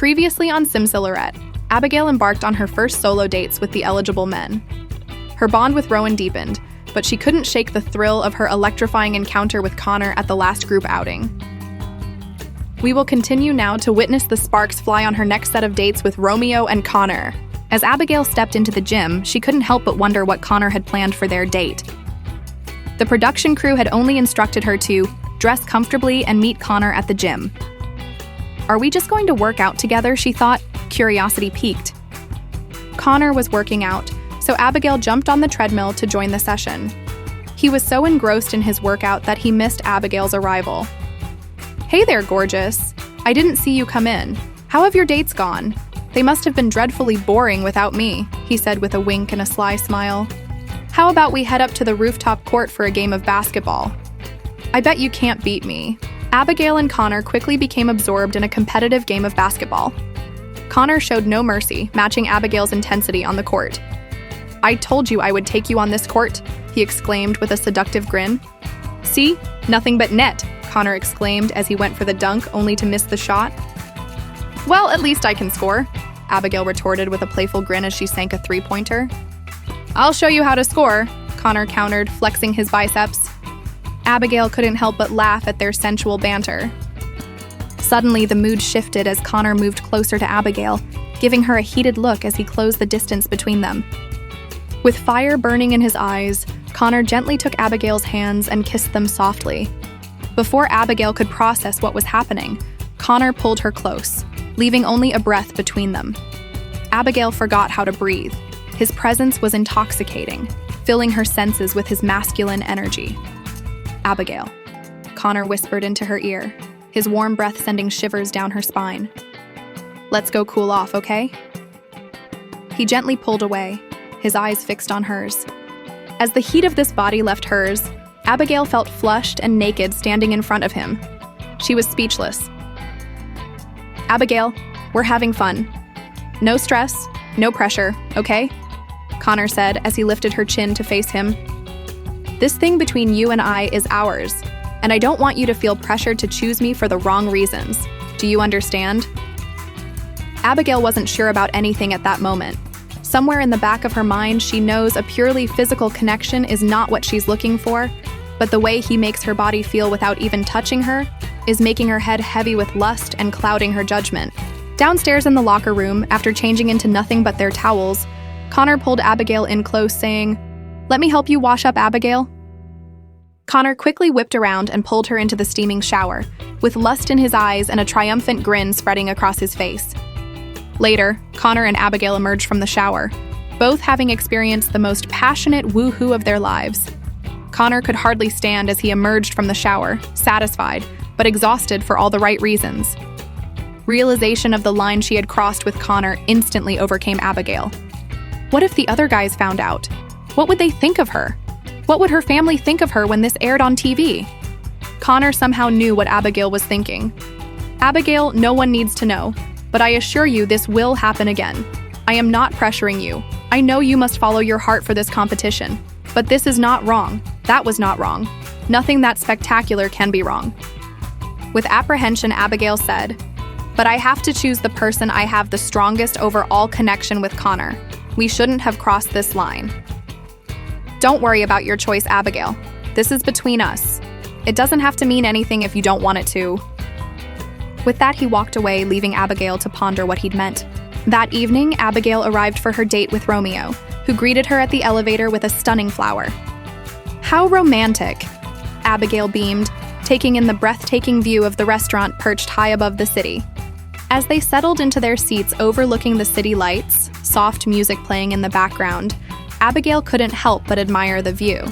Previously on Simselorette, Abigail embarked on her first solo dates with the eligible men. Her bond with Rowen deepened, but she couldn't shake the thrill of her electrifying encounter with Conner at the last group outing. We will continue now to witness the sparks fly on her next set of dates with Romeo and Conner. As Abigail stepped into the gym, she couldn't help but wonder what Conner had planned for their date. The production crew had only instructed her to dress comfortably and meet Conner at the gym. Are we just going to work out together, she thought, curiosity piqued. Conner was working out, so Abigail jumped on the treadmill to join the session. He was so engrossed in his workout that he missed Abigail's arrival. Hey there, gorgeous. I didn't see you come in. How have your dates gone? They must have been dreadfully boring without me, he said with a wink and a sly smile. How about we head up to the rooftop court for a game of basketball? I bet you can't beat me. Abigail and Conner quickly became absorbed in a competitive game of basketball. Conner showed no mercy, matching Abigail's intensity on the court. I told you I would take you on this court, he exclaimed with a seductive grin. See? Nothing but net, Conner exclaimed as he went for the dunk, only to miss the shot. Well, at least I can score, Abigail retorted with a playful grin as she sank a three-pointer. I'll show you how to score, Conner countered, flexing his biceps. Abigail couldn't help but laugh at their sensual banter. Suddenly, the mood shifted as Conner moved closer to Abigail, giving her a heated look as he closed the distance between them. With fire burning in his eyes, Conner gently took Abigail's hands and kissed them softly. Before Abigail could process what was happening, Conner pulled her close, leaving only a breath between them. Abigail forgot how to breathe. His presence was intoxicating, filling her senses with his masculine energy. Abigail, Conner whispered into her ear, his warm breath sending shivers down her spine. Let's go cool off, okay? He gently pulled away, his eyes fixed on hers. As the heat of this body left hers, Abigail felt flushed and naked standing in front of him. She was speechless. Abigail, we're having fun. No stress, no pressure, okay? Conner said as he lifted her chin to face him. This thing between you and I is ours, and I don't want you to feel pressured to choose me for the wrong reasons. Do you understand? Abigail wasn't sure about anything at that moment. Somewhere in the back of her mind, she knows a purely physical connection is not what she's looking for, but the way he makes her body feel without even touching her is making her head heavy with lust and clouding her judgment. Downstairs in the locker room, after changing into nothing but their towels, Conner pulled Abigail in close, saying, "Let me help you wash up, Abigail." Conner quickly whipped around and pulled her into the steaming shower, with lust in his eyes and a triumphant grin spreading across his face. Later, Conner and Abigail emerged from the shower, both having experienced the most passionate woohoo of their lives. Conner could hardly stand as he emerged from the shower, satisfied, but exhausted for all the right reasons. Realization of the line she had crossed with Conner instantly overcame Abigail. What if the other guys found out? What would they think of her? What would her family think of her when this aired on TV? Conner somehow knew what Abigail was thinking. Abigail, no one needs to know, but I assure you this will happen again. I am not pressuring you. I know you must follow your heart for this competition, but this is not wrong. That was not wrong. Nothing that spectacular can be wrong. With apprehension, Abigail said, "But I have to choose the person I have the strongest overall connection with, Conner. We shouldn't have crossed this line." Don't worry about your choice, Abigail. This is between us. It doesn't have to mean anything if you don't want it to. With that, he walked away, leaving Abigail to ponder what he'd meant. That evening, Abigail arrived for her date with Romeo, who greeted her at the elevator with a stunning flower. How romantic, Abigail beamed, taking in the breathtaking view of the restaurant perched high above the city. As they settled into their seats overlooking the city lights, soft music playing in the background, Abigail couldn't help but admire the view.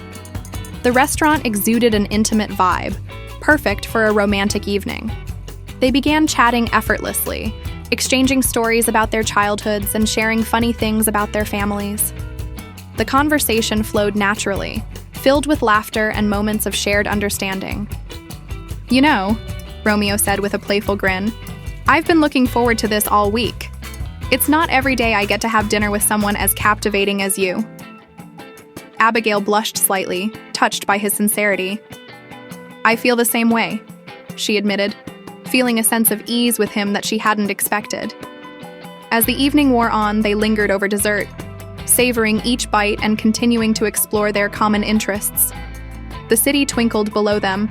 The restaurant exuded an intimate vibe, perfect for a romantic evening. They began chatting effortlessly, exchanging stories about their childhoods and sharing funny things about their families. The conversation flowed naturally, filled with laughter and moments of shared understanding. "You know," Romeo said with a playful grin, "I've been looking forward to this all week. It's not every day I get to have dinner with someone as captivating as you." Abigail blushed slightly, touched by his sincerity. "I feel the same way," she admitted, feeling a sense of ease with him that she hadn't expected. As the evening wore on, they lingered over dessert, savoring each bite and continuing to explore their common interests. The city twinkled below them,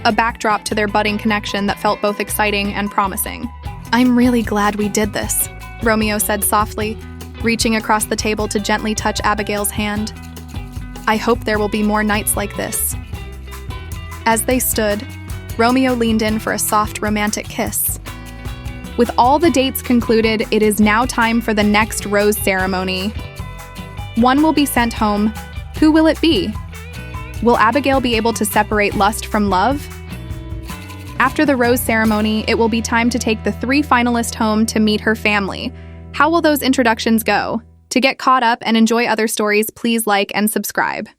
a backdrop to their budding connection that felt both exciting and promising. "I'm really glad we did this," Romeo said softly, reaching across the table to gently touch Abigail's hand. "I hope there will be more nights like this." As they stood, Romeo leaned in for a soft, romantic kiss. With all the dates concluded, it is now time for the next rose ceremony. One will be sent home. Who will it be? Will Abigail be able to separate lust from love? After the rose ceremony, it will be time to take the 3 finalists home to meet her family. How will those introductions go? To get caught up and enjoy other stories, please like and subscribe.